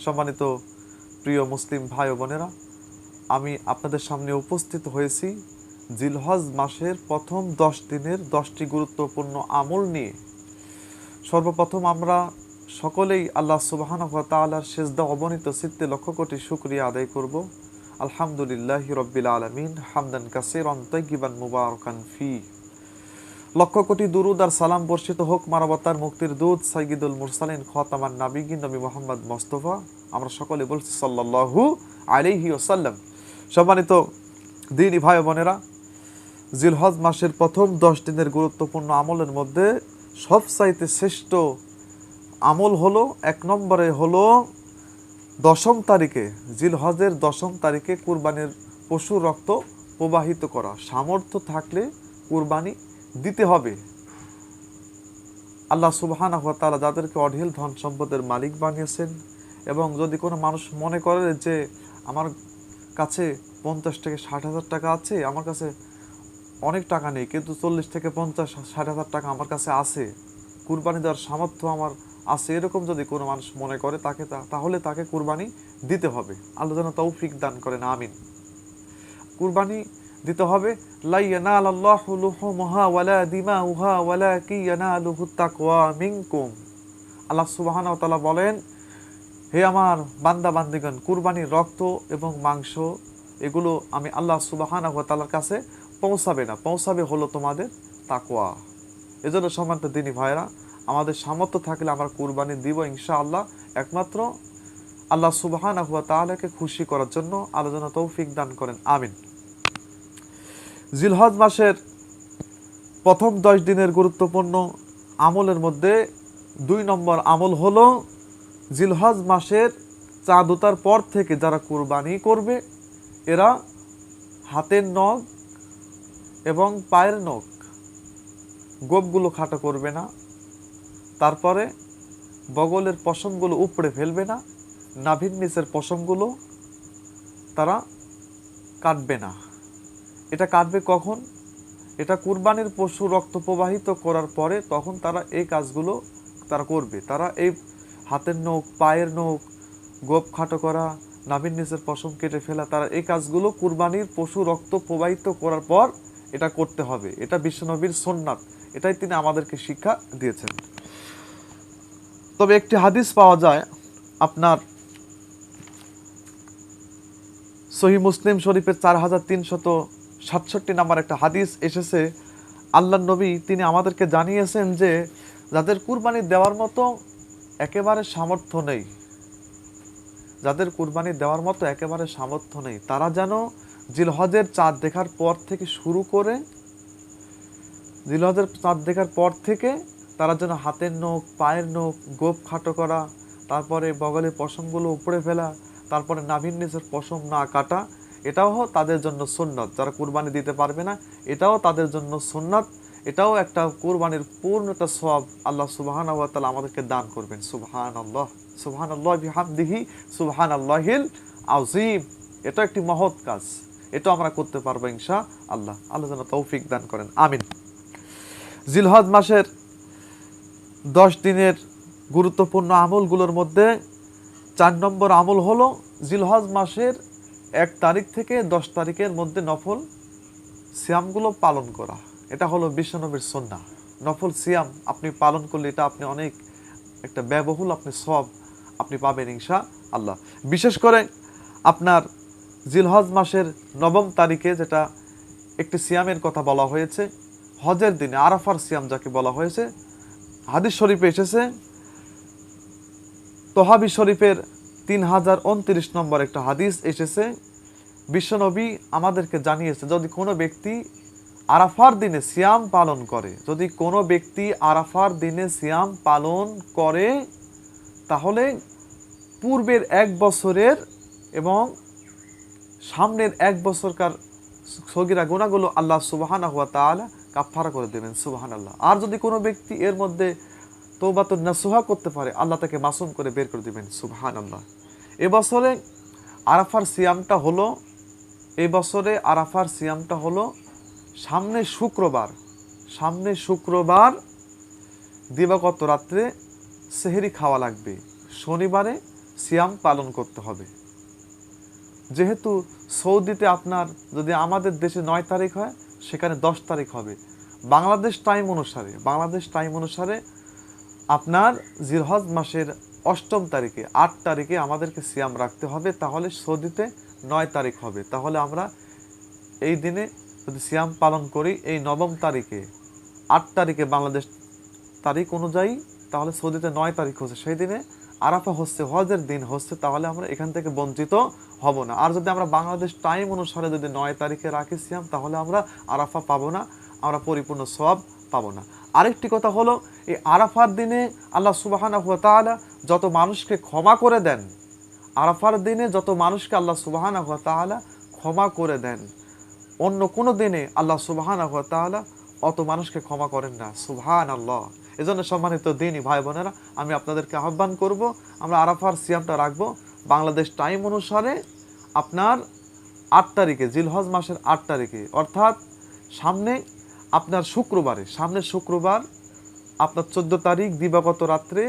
সম্মানিত প্রিয় মুসলিম ভাই ও বোনেরা, আমি আপনাদের সামনে উপস্থিত হয়েছি জিলহজ মাসের প্রথম 10 দিনের 10টি গুরুত্বপূর্ণ আমল নিয়ে। সর্বপ্রথম আমরা সকলেই আল্লাহ সুবহানাহু ওয়া তাআলার সিজদা অবনীত চিত্তে লক্ষ কোটি শুকরিয়া আদায় করব। আলহামদুলিল্লাহি রাব্বিল আলামিন হামদান কাসীরান তাইয়িবান মুবারাকান ফি। লক্ষ কোটি দুরুদ আর সালাম বর্ষিত হোক মানবতার মুক্তির দূত সাইয়্যিদুল মুরসালিন খাতামান নাবিয়িন নবী মুহাম্মদ মুস্তাফা, আমরা সকলে বলছি সাল্লাল্লাহু আলাইহি ওয়াসাল্লাম। সম্মানিত দ্বীনি ভাই ও বোনেরা, জিলহজ মাসের প্রথম 10 দিনের গুরুত্বপূর্ণ আমলের মধ্যে সবচাইতে শ্রেষ্ঠ আমল হলো, 1 নম্বরে হলো 10ম তারিখে, জিলহজের 10ম তারিখে কুরবানির পশুর রক্ত প্রবাহিত করা। সামর্থ্য থাকলে কুরবানি দিতে হবে। আল্লাহ সুবহানাহু ওয়া তাআলা যাদেরকে অঢেল ধন সম্পদের মালিক বানিয়েছেন, এবং যদি কোনো মানুষ মনে করে যে আমার কাছে 50 থেকে 60,000 টাকা আছে, আমার কাছে অনেক টাকা নেই, কিন্তু 40 থেকে 50-60,000 টাকা আমার কাছে আছে, কুরবানি দেওয়ার সামর্থ্য আমার আছে, এরকম যদি কোনো মানুষ মনে করে তাহলে তাকে কুরবানি দিতে হবে। আল্লাহ যেন তৌফিক দান করেন, আমিন। কুরবানি দিতে হবে। লা ইয়ানালাল্লাহু লুহুমুহা ওয়ালা দিমাউহা ওয়ালাকিন ইয়ানালুহুত তাকওয়া মিনকুম। আল্লাহ সুবহানাহু ওয়া তাআলা বলেন, হে আমার বান্দা বান্দিগণ, কুরবানির রক্ত এবং মাংস এগুলো আমি আল্লাহ সুবহানাহু ওয়া তাআলার কাছে পৌঁছাবে না, পৌঁছাবে হলো তোমাদের তাকওয়া। এজন্য সম্মানিত দ্বীনি ভাইরা, আমাদের সামর্থ্য থাকলে আমরা কুরবানি দিব ইনশাআল্লাহ, একমাত্র আল্লাহ সুবহানাহু ওয়া তাআলাকে খুশি করার জন্য। আল্লাহ যেন তৌফিক দান করেন, আমিন। জিলহজ মাসের প্রথম 10 দিনের গুরুত্বপূর্ণ আমলের মধ্যে 2 নম্বর আমল হলো, জিলহজ মাসের চাঁদ ওঠার পর থেকে যারা কুরবানি করবে এরা হাতের নখ এবং পায়ের নখ গোপগুলো খাটো করবে না, তারপরে বগলের পশমগুলো উপড়ে ফেলবে না, নাভির নিচের পশমগুলো তারা কাটবে না। এটা কাটবে কখন? এটা কুরবানির পশু রক্ত প্রবাহিত করার পরে, তখন তারা এই কাজগুলো তারা করবে। তারা এই হাতের নখ, পায়ের নখ, গোপ খাটো করা, নাভির নিচের পশম কেটে ফেলা, তারা এই কাজগুলো কুরবানির পশু রক্ত প্রবাহিত করার পর এটা করতে হবে। এটা বিশ্বনবীর সুন্নাত, এটাই তিনি আমাদেরকে শিক্ষা দিয়েছেন। তবে একটি হাদিস পাওয়া যায়, আপনার সহিহ মুসলিম শরীফের 4367 নাম্বার একটা হাদিস এসেছে। আল্লাহর নবী তিনি আমাদেরকে জানিয়েছেন যে যাদের কুরবানি দেওয়ার মতো একেবারে সামর্থ্য নেই, যাদের কুরবানি দেওয়ার মতো একেবারে সামর্থ্য নেই, তারা যেন জিলহজের চাঁদ দেখার পর থেকে শুরু করে, জিলহজের চাঁদ দেখার পর থেকে তারা যেন হাতের নখ, পায়ের নখ, গোপ খাটো করা, তারপরে বগলের পশমগুলো উপড়ে ফেলা, তারপরে নাভির নিচের পশম না কাটা, এটাও তাদের জন্য সুন্নাত। যারা কুরবানি দিতে পারবে না, এটাও তাদের জন্য সুন্নাত। এটাও একটা কুরবানির পূর্ণতা সওয়াব আল্লাহ সুবহানাহু ওয়া তাআলা আমাদেরকে দান করবেন। সুবহানাল্লাহ, সুবহানাল্লাহি বিহামদিহি, সুবহানাল্লাহিল আযীম। এটা একটি মহৎ কাজ, এটা আমরা করতে পারবো ইনশাআল্লাহ। আল্লাহ যেন তৌফিক দান করেন, আমিন। জিলহজ মাসের 10 দিনের গুরুত্বপূর্ণ আমলগুলোর মধ্যে 4 নম্বর আমল হলো, জিলহজ মাসের 1 তারিখ থেকে 10 তারিখের মধ্যে নফল সিয়ামগুলো পালন করা। এটা হলো বিশ্বনবীর সুন্নাহ। নফল সিয়াম আপনি পালন করলে এটা আপনি অনেক একটা ব্যয়বহুল আপনি সওয়াব আপনি পাবেন ইনশাআল্লাহ। বিশেষ করে আপনার জিলহজ মাসের 9ম তারিখে যেটা একটি সিয়ামের কথা বলা হয়েছে, হজের দিনে আরাফার সিয়াম যাকে বলা হয়েছে, হাদিস শরীফে এসেছে, তহাবি শরীফের 3029 নম্বর একটা হাদিস এসেছে। বিশ্বনবী আমাদেরকে জানিয়েছে, যদি কোনো ব্যক্তি আরাফার দিনে সিয়াম পালন করে, যদি কোনো ব্যক্তি আরাফার দিনে সিয়াম পালন করে, তাহলে পূর্বের 1 বছরের এবং সামনের 1 বছরকার সগীরা গুনাহগুলো আল্লাহ সুবহানাহু ওয়া তাআলা কাফারা করে দেবেন। সুবহানাল্লাহ। আর যদি কোনো ব্যক্তি এর মধ্যে তওবাতুন নাসুহা করতে পারে, আল্লাহ তাকে মাসুম করে বের করে দিবেন। সুবহানাল্লাহ। এবছরে আরাফার সিয়ামটা হলো সামনে শুক্রবার দিবাগত রাত্রে সেহরি খাওয়া লাগবে। শনিবারে সিয়াম পালন করতে হবে। যেহেতু সৌদিতে আপনার যদি আমাদের দেশে 9 তারিখ হয়, সেখানে 10 তারিখ হবে। বাংলাদেশ টাইম অনুসারে আপনার জিলহজ মাসের 8ম তারিখে 8 তারিখে আমাদেরকে সিয়াম রাখতে হবে। তাহলে সৌদিতে 9 তারিখ হবে। তাহলে আমরা এই দিনে যদি সিয়াম পালন করি, এই 9ম তারিখে 8 তারিখে বাংলাদেশ তারিখ অনুযায়ী, তাহলে সৌদিতে 9 তারিখ হচ্ছে, সেই দিনে আরাফা হচ্ছে, হজের দিন হচ্ছে, তাহলে আমরা এখান থেকে বঞ্চিত হব না। আর যদি আমরা বাংলাদেশ টাইম অনুসারে যদি 9 তারিখে রাখি সিয়াম, তাহলে আমরা আরাফা পাবো না, আমরা পরিপূর্ণ সওয়াব পাবো না। আরেকটি কথা হলো, এই আরাফার দিনে আল্লাহ সুবহানাহু ওয়া তাআলা যত মানুষকে ক্ষমা করে দেন, আরাফার দিনে যত মানুষকে আল্লাহ সুবহানাহু ওয়া তাআলা ক্ষমা করে দেন, অন্য কোনো দিনে আল্লাহ সুবহানাহু ওয়া তাআলা অত মানুষকে ক্ষমা করেন না। সুবহানাল্লাহ। এজন্য সম্মানিত দিনী ভাই বোনেরা, আমি আপনাদেরকে আহ্বান করব, আমরা আরাফার সিয়ামটা রাখবো বাংলাদেশ টাইম অনুসারে আপনার 8 তারিখে, জিলহজ মাসের 8 তারিখে, অর্থাৎ আপনার সামনের শুক্রবার আপনার 14 তারিখ দিবাগত রাত্রে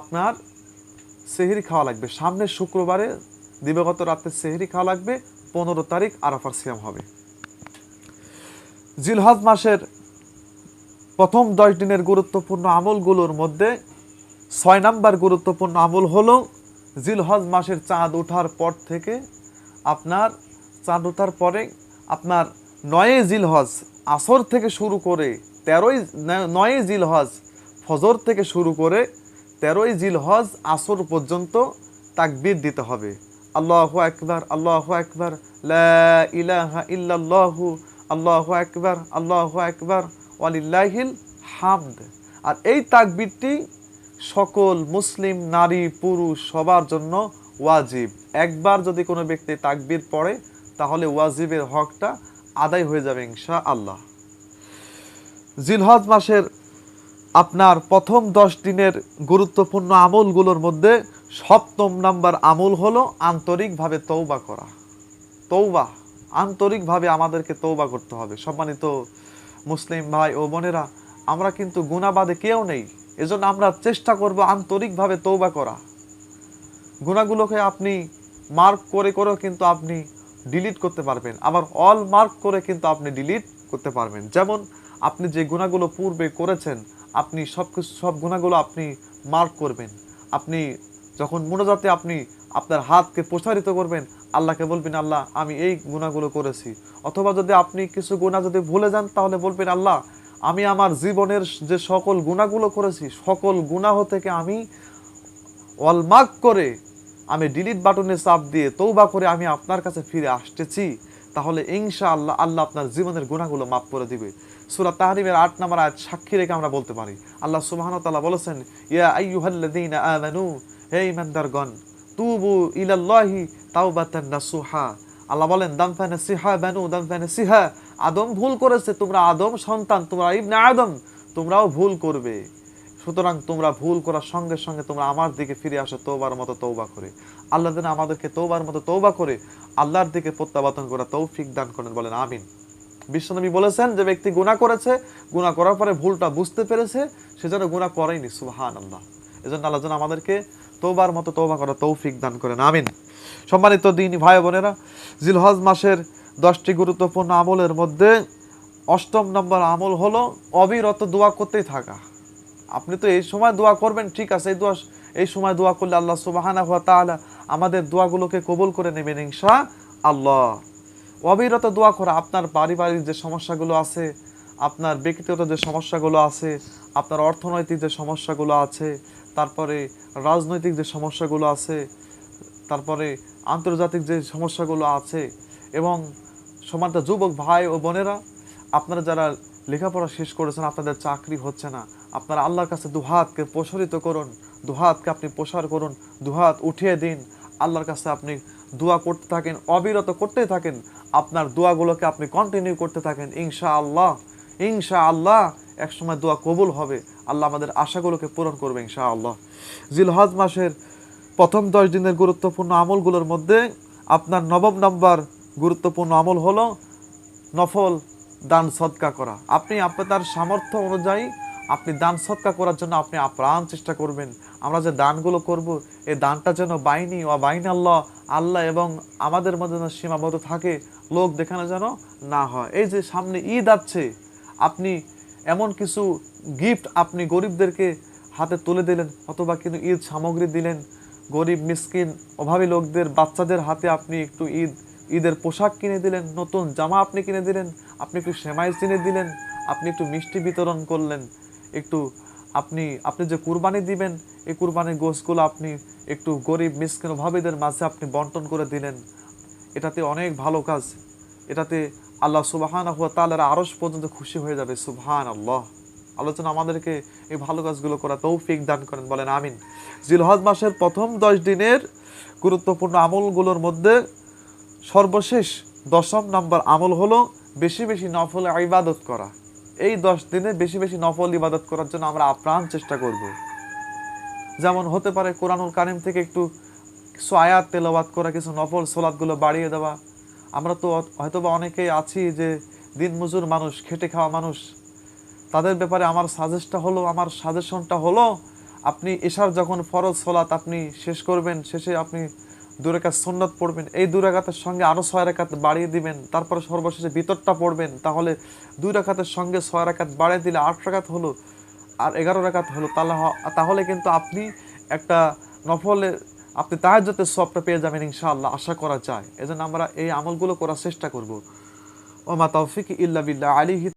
আপনার সেহরি খাওয়া লাগবে। সামনের শুক্রবারে দিবাগত রাত্রে সেহরি খাওয়া লাগবে। 15 তারিখ আরাফার সিয়াম হবে। জিলহজ মাসের প্রথম 10 দিনের গুরুত্বপূর্ণ আমলগুলোর মধ্যে 6 নাম্বার গুরুত্বপূর্ণ আমল হলো জিলহজ মাসের চাঁদ ওঠার পর থেকে আপনার চাঁদ ওঠার পরে আপনার 9 জিলহজ আসর থেকে শুরু করে 9 জিলহজ ফজর থেকে শুরু করে 13 জিলহজ আসর পর্যন্ত তাকবীর দিতে হবে। আল্লাহু আকবার, আল্লাহু আকবার, লা ইলাহা ইল্লাল্লাহু, আল্লাহু আকবার, আল্লাহু আকবার, ওয়ালিল্লাহিল হামদ। আর এই তাকবীরটি সকল মুসলিম নারী পুরুষ সবার জন্য ওয়াজিব। একবার যদি কোনো ব্যক্তি তাকবীর পড়ে, তাহলে ওয়াজিবের হকটা আদায় হয়ে যাবে ইনশাআল্লাহ। জিলহজ মাসের আপনার প্রথম 10 দিনের গুরুত্বপূর্ণ আমলগুলোর মধ্যে 7ম নাম্বার আমল হলো আন্তরিকভাবে তওবা করা। আন্তরিকভাবে আমাদেরকে তওবা করতে হবে। সম্মানিত মুসলিম ভাই ও বোনেরা, আমরা কিন্তু গুনাহবাদে কেউ নেই, এজন্য আমরা চেষ্টা করব আন্তরিকভাবে তওবা করা। গুনাহগুলোকে আপনি মার্ক করে করেও কিন্তু আপনি ডিলিট করতে পারবেন, আবার অল মার্ক করে কিন্তু আপনি ডিলিট করতে পারবেন। যেমন আপনি যে গুনাহগুলো পূর্বে করেছেন, আপনি সব গুনাহগুলো আপনি মার্ক করবেন। আপনি যখন মুনাজাতে আপনি আপনার হাতকে প্রসারিত করবেন, আল্লাহকে বলবেন, আল্লাহ আমি এই গুনাহগুলো করেছি। অথবা যদি আপনি কিছু গুনাহ যদি ভুলে যান, তাহলে বলবেন, আল্লাহ আমি আমার জীবনের যে সকল গুনাহগুলো করেছি, সকল গুনাহ থেকে আমি অল মার্ক করে আমি ডিলিট বাটনে চাপ দিয়ে তওবা করে আমি আপনার কাছে ফিরে আসতেছি। তাহলে ইনশাআল্লাহ আল্লাহ আপনার জীবনের গুনাহগুলো মাফ করে দিবে। সূরা তাহরিমের 8 নম্বর আয়াত সাক্ষী রেখে আমরা বলতে পারি, আল্লাহ সুবহানাহু ওয়া তাআলা বলেছেন, ইয়া আইয়ুহাল্লাযীনা আমানু, হে ঈমানদারগণ, তুবু ইলাল্লাহি তাওবাতান নাসুহা। আল্লাহ বলেন, দামফানা সিহা বানু দামফানা সিহা, আদম ভুল করেছে, তোমরা আদম সন্তান, তোমরা ইবনে আদম, তোমরাও ভুল করবে। সুতরাং তোমরা ভুল করার সঙ্গে সঙ্গে তোমরা আমার দিকে ফিরে আসো তওবার মতো তওবা করে। আল্লাহ যেন আমাদেরকে তওবার মতো তওবা করে আল্লাহর দিকে প্রত্যাবর্তন করা তৌফিক দান করেন, বলেন আমিন। বিশ্বনবী বলেছেন, যে ব্যক্তি গুনাহ করেছে, গুনাহ করার পরে ভুলটা বুঝতে পেরেছে, সে যেন গুনাহ করেনি। সুবহানাল্লাহ। এজন্য আল্লাহ যেন আমাদেরকে তওবার মতো তওবা করা তৌফিক দান করেন, আমিন। সম্মানিত দ্বীনি ভাই বোনেরা, জিলহজ মাসের 10টি গুরুত্বপূর্ণ আমলের মধ্যে 8ম নম্বর আমল হলো অবিরত দোয়া করতেই থাকা। আপনি তো এই সময় দোয়া করবেন, ঠিক আছে, এই সময় দোয়া করলে আল্লাহ সুবহানাহু ওয়া তাআলা আমাদের দোয়াগুলোকে কবুল করে নেবেন ইনশাআল্লাহ। অবিরত দোয়া করা, আপনার পারিবারিক যে সমস্যাগুলো আছে, আপনার ব্যক্তিগত যে সমস্যাগুলো আছে, আপনার অর্থনৈতিক যে সমস্যাগুলো আছে, তারপরে রাজনৈতিক যে সমস্যাগুলো আছে, তারপরে আন্তর্জাতিক যে সমস্যাগুলো আছে, এবং সমান্ত যুবক ভাই ও বোনেরা, আপনারা যারা লেখাপড়া শেষ করেছেন, আপনাদের চাকরি হচ্ছে না, আপনারা আল্লাহর কাছে দুহাতকে প্রসারিত করুন, দুহাতকে আপনি প্রসার করুন, দুহাত উঠিয়ে দিন, আল্লাহর কাছে আপনি দোয়া করতে থাকেন, অবিরত করতেই থাকেন, আপনার দোয়াগুলোকে আপনি কন্টিনিউ করতে থাকেন। ইনশাআল্লাহ একসময় দোয়া কবুল হবে, আল্লাহ আমাদের আশাগুলোকে পূরণ করবে ইনশাআল্লাহ। জিলহজ মাসের প্রথম 10 দিনের গুরুত্বপূর্ণ আমলগুলোর মধ্যে আপনার 9ম নম্বর গুরুত্বপূর্ণ আমল হলো নফল দান সদকা করা। আপনি আপনার সামর্থ্য অনুযায়ী আপনি দান সৎকা করার জন্য আপনি আপ্রাণ চেষ্টা করবেন। আমরা যে দানগুলো করব, এই দানটা যেন বাইনি ও বাইন আল্লাহ, আল্লাহ এবং আমাদের মধ্যে যেন সীমাবদ্ধ থাকে, লোক দেখানো যেন না হয়। এই যে সামনে ঈদ আসছে, আপনি এমন কিছু গিফট আপনি গরিবদেরকে হাতে তুলে দিলেন, অথবা কিন্তু ঈদ সামগ্রী দিলেন, গরিব মিসকিন অভাবী লোকদের বাচ্চাদের হাতে আপনি একটু ঈদের পোশাক কিনে দিলেন, নতুন জামা আপনি কিনে দিলেন, আপনি একটু সেমাই কিনে দিলেন, আপনি একটু মিষ্টি বিতরণ করলেন, একটু আপনি যে কুরবানি দিবেন, এই কুরবানির গোশগুলো আপনি একটু গরিব মিসকিন অভাবীদের মাঝে আপনি বন্টন করে দিলেন। এটাতে অনেক ভালো কাজ। এটাতে আল্লাহ সুবহানাহু ওয়া তাআলার আরশ পর্যন্ত খুশি হয়ে যাবে। সুবহানাল্লাহ। আলোচনা আমাদেরকে এই ভালো কাজগুলো করা তৌফিক দান করেন, বলেন আমিন। জিলহজ মাসের প্রথম 10 দিনের গুরুত্বপূর্ণ আমলগুলোর মধ্যে সর্বশেষ 10ম নম্বর আমল হলো বেশি বেশি নফল ইবাদত করা। এই 10 দিনে বেশি বেশি নফল ইবাদত করার জন্য আমরা আপ্রাণ চেষ্টা করব। যেমন হতে পারে কোরআনুল কারীম থেকে একটু কিছু আয়াত তেলাওয়াত করা, কিছু নফল সালাতগুলো বাড়িয়ে দেওয়া। আমরা তো হয়তোবা অনেকেই আছি যে দিনমজুর মানুষ, খেটে খাওয়া মানুষ, তাদের ব্যাপারে আমার সাজেশনটা হলো আপনি এশার যখন ফরজ সালাত আপনি শেষ করবেন, শেষে আপনি 2 রাকাত সুন্নাত পড়বেন, এই 2 রাকাতের সঙ্গে আরো 6 রাকাত বাড়িয়ে দিবেন, তারপরে সর্বশেষে ভিতরটা পড়বেন। তাহলে 2 রাকাতের সঙ্গে 6 রাকাত বাড়িয়ে দিলে 8 রাকাত হলো, আর 11 রাকাত হলো। তাহলে কিন্তু আপনি একটা নফলে আপনি তাহাজ্জুদের সওয়াবটা পেয়ে যাবেন ইনশাআল্লাহ, আশা করা যায়। এজন্য আমরা এই আমলগুলো করার চেষ্টা করব। ওমা তাওফিক ইল্লা বিল্লাহ, আলাইহি